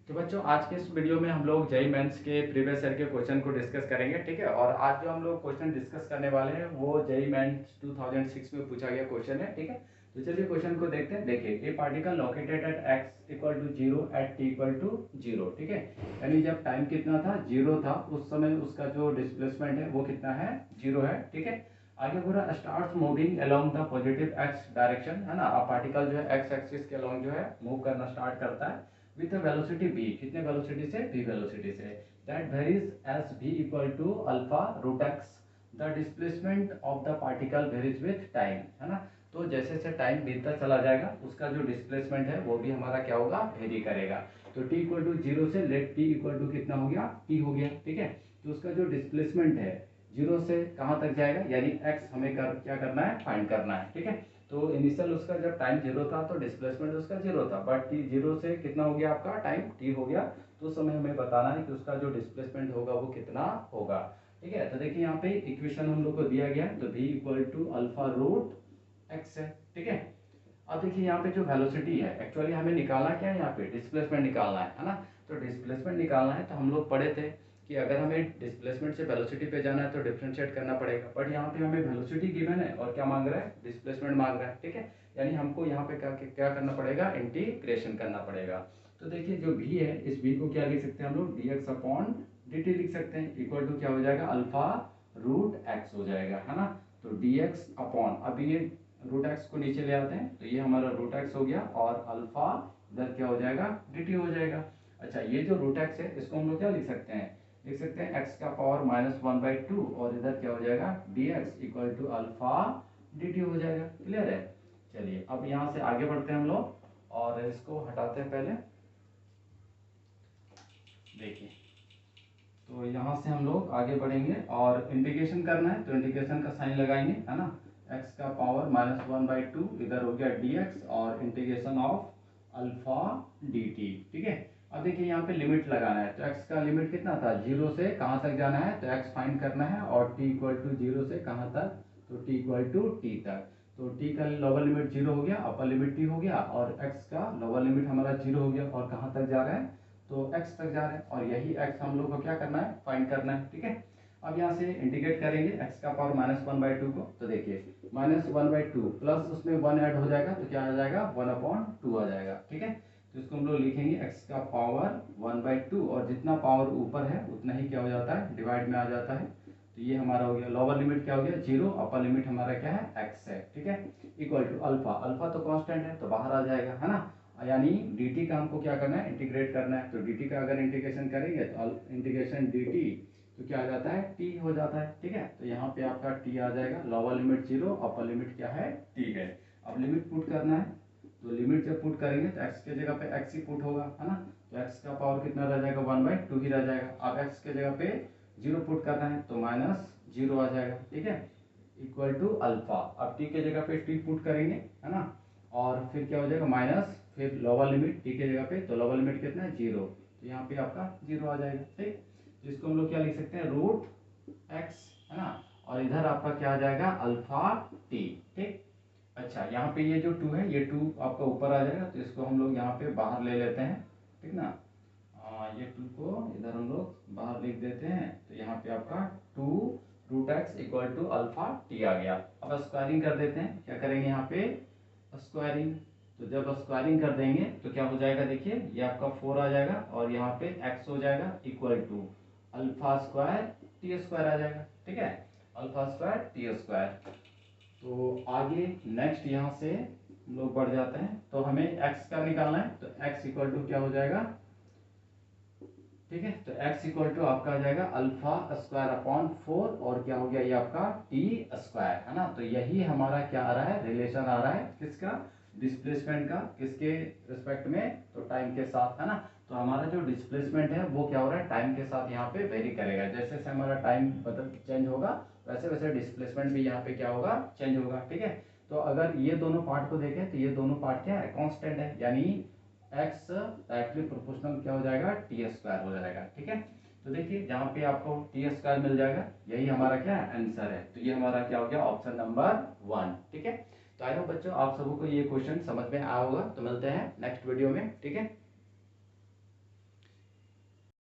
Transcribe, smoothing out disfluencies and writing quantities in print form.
तो बच्चों आज के इस वीडियो में हम लोग जेईई मेंस के प्रीवियस ईयर के क्वेश्चन को डिस्कस करेंगे, ठीक है। और आज जो हम लोग क्वेश्चन डिस्कस करने वाले हैं वो जेईई मेंस 2006 में पूछा गया क्वेश्चन है, ठीक है। तो चलिए क्वेश्चन को देखते हैं। देखिए, a particle located at x equal to zero at t equal to zero, ठीक है। यानी जब टाइम कितना था, जीरो था, उस समय उसका जो डिस्प्लेसमेंट है वो कितना है, जीरो है, ठीक है। आगे पूरा start moving along the positive x direction, है ना। अब पार्टिकल जो है x एक्सिस के अलोंग जो है मूव करना स्टार्ट करता है विथ वेलोसिटी v, कितने वेलोसिटी से, v वेलोसिटी से। That varies as v equal to alpha root x। The displacement of the particle varies with time, है ना। तो जैसे जैसे टाइम बीतता चला जाएगा उसका जो डिस्प्लेसमेंट है वो भी हमारा क्या होगा, वेरी करेगा। तो t इक्वल टू जीरो से लेट t इक्वल टू कितना हो गया, t हो गया, ठीक है। तो उसका जो डिस्प्लेसमेंट है जीरो से कहाँ तक जाएगा, यानी x हमें क्या करना है, फाइंड करना है, ठीक है। तो इनिशियल उसका जब टाइम जीरो था तो डिस्प्लेसमेंट उसका जीरो था, बट टी जीरो से कितना हो गया, आपका टाइम टी हो गया। तो उस समय हमें बताना है कि उसका जो डिस्प्लेसमेंट होगा वो कितना होगा, ठीक है। तो देखिए यहाँ पे इक्वेशन हम लोग को दिया गया है, तो v equal to alpha root x है, ठीक है। अब देखिए यहाँ पे जो वेलोसिटी है, एक्चुअली हमें निकालना क्या है, यहाँ पे डिस्प्लेसमेंट निकालना है ना। तो डिस्प्लेसमेंट निकालना है तो हम लोग पढ़े थे कि अगर हमें डिस्प्लेसमेंट से वेलोसिटी पे जाना है तो डिफरेंशिएट करना पड़ेगा, बट यहाँ पे हमें वेलोसिटी गिवन है और क्या मांग रहा है, डिस्प्लेसमेंट मांग रहा है, ठीक है। यानी हमको यहाँ पे क्या क्या करना पड़ेगा, इंटीग्रेशन करना पड़ेगा। तो देखिए जो v है, इस v को क्या लिख सकते हैं हम लोग, dx अपॉन dt लिख सकते हैं, इक्वल टू क्या हो जाएगा, अल्फा रूट x हो जाएगा, है ना। तो dx अपॉन, अभी ये रूट एक्स को नीचे ले आते हैं तो ये हमारा रूट एक्स हो गया और अल्फा इधर क्या हो जाएगा, dt हो जाएगा। अच्छा, ये जो रूट एक्स है इसको हम लोग क्या लिख सकते हैं, लिख सकते हैं x का power minus one by two और इधर क्या हो जाएगा, dx equal to alpha dt हो जाएगा। क्लियर है। चलिए अब यहाँ से आगे बढ़ते हैं हम लोग और इसको हटाते हैं पहले। देखिए, तो यहाँ से हम लोग आगे बढ़ेंगे और इंटीग्रेशन करना है तो इंटीग्रेशन का साइन लगाएंगे, है ना। x का power minus one by to इधर हो गया dx और इंटीग्रेशन ऑफ अल्फा dt, ठीक है। अब देखिए यहाँ पे लिमिट लगाना है, तो x का लिमिट कितना था, जीरो से कहाँ तक जाना है, तो x फाइंड करना है और t इक्वल टू जीरो से कहाँ तक, तो t इक्वल टू t तक। तो t का लोअर लिमिट जीरो हो गया, अपर लिमिट t हो गया, और x का लोअर लिमिट हमारा जीरो हो गया और कहाँ तक जा रहा है, तो x तक जा रहे हैं और यही x हम लोग को क्या करना है, फाइंड करना है, ठीक है। अब यहाँ से इंटीग्रेट करेंगे x का power minus one by to को, तो देखिए minus one by two plus उसमें वन ऐड हो जाएगा तो क्या आ जाएगा, वन अपॉन टू आ जाएगा, ठीक है। तो इसको हम लोग लिखेंगे x का पावर वन बाई टू और जितना पावर ऊपर है उतना ही क्या हो जाता है, डिवाइड में आ जाता है। तो ये हमारा हो गया, लोअर लिमिट क्या हो गया, जीरो, अपर लिमिट हमारा क्या है, x है, ठीक है। इक्वल टू अल्फा, अल्फा तो कांस्टेंट है तो बाहर आ जाएगा, है ना। यानी dt का हमको क्या करना है, इंटीग्रेट करना है। तो dt का अगर इंटीग्रेशन करेंगे तो इंटीग्रेशन dt तो क्या आ जाता है, t हो जाता है, ठीक है। तो यहाँ पे आपका t आ जाएगा, lower limit zero, upper limit क्या है, t है। अब लिमिट पुट करना है, तो लिमिट जब पुट करेंगे तो x के जगह पे x ही पुट होगा, है ना। तो x का पावर कितना रह जाएगा, वन बाई टू ही रह जाएगा। अब x के जगह पे जीरो पुट करना है तो माइनस जीरो आ जाएगा, ठीक है, इक्वल टू अल्फा। अब t के जगह पे t पुट करेंगे, है ना, और फिर क्या हो जाएगा, माइनस फिर लोअर लिमिट t के जगह पे, तो लोअर लिमिट कितना है, जीरो, तो यहाँ पे आपका जीरो आ जाएगा, ठीक। तो इसको हम लोग क्या लिख सकते हैं, रूट x, है ना, और इधर आपका क्या आ जाएगा, अल्फा t, ठीक। अच्छा, यहाँ पे ये जो टू है ये टू आपका ऊपर आ जाएगा तो इसको हम लोग यहाँ पे बाहर ले लेते हैं, ठीक ना। ये टू को इधर हम लोग बाहर लिख देते हैं, तो यहाँ पे आपका two root x equal to alpha t आ गया। अब स्क्वायरिंग कर देते हैं, क्या करेंगे यहाँ पे, स्क्वायरिंग। तो जब स्क्वायरिंग कर देंगे तो क्या हो जाएगा, देखिए ये आपका फोर आ जाएगा और यहाँ पे एक्स हो जाएगा equal to alpha square t square आ जाएगा, ठीक है, अल्फा स्क्वायर टी स्क्वायर। तो आगे नेक्स्ट यहाँ से हम लोग बढ़ जाते हैं, तो हमें x का निकालना है, तो x इक्वल टू क्या हो जाएगा, ठीक है। तो x इक्वल टू आपका आ जाएगा अल्फा स्क्वायर अपॉन फोर और क्या हो गया, ये आपका टी स्क्वायर, है ना। तो यही हमारा क्या आ रहा है, रिलेशन आ रहा है किसका, डिस्प्लेसमेंट का, किसके रिस्पेक्ट में, तो टाइम के साथ, है ना। तो हमारा जो डिस्प्लेसमेंट है वो क्या हो रहा है, टाइम के साथ यहाँ पे वेरी करेगा। जैसे जैसे हमारा टाइम बदल चेंज होगा वैसे वैसे डिस्प्लेसमेंट भी यहाँ पे क्या होगा, चेंज होगा, ठीक है। तो अगर ये दोनों पार्ट को देखें तो ये दोनों पार्ट क्या है, कांस्टेंट है, यानी x डायरेक्टली प्रोपोर्शनल क्या हो जाएगा, टी स्क्वायर हो जाएगा, ठीक है। तो देखिए जहाँ पे आपको टी स्क्वायर मिल जाएगा यही हमारा क्या आंसर है। तो ये हमारा क्या हो गया, ऑप्शन नंबर वन, ठीक है। तो आई होप बच्चों आप सबको ये क्वेश्चन समझ में आया होगा। तो मिलते हैं नेक्स्ट वीडियो में, ठीक है।